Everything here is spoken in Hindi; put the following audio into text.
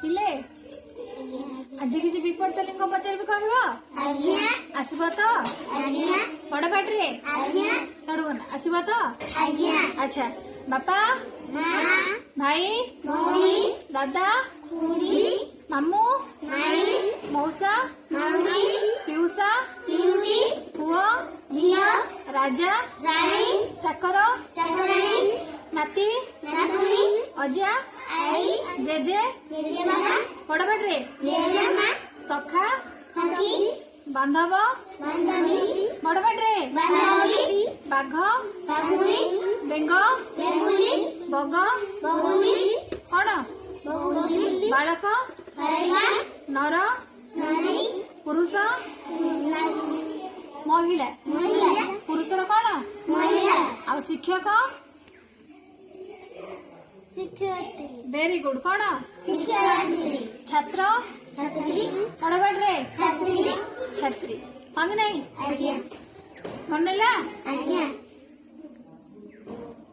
पिले आज किसी विपरीत लिंग पचार कह आसब तो बड़ पाटे चढ़ आसब तो अच्छा बापा भाई दादा मामू मौसा पिउसा पुओ राजा चाकर नाती अजा जेजे बड़ पाटे सखा बांधव बड़ पाटे बाघ बेंग बग कौन बालक नर पुरुष महिला पुरुषर कौन आ शिक्षक वेरी गुड कौन छात्र बड़ पाटे छात्री हाँ कि नहीं मन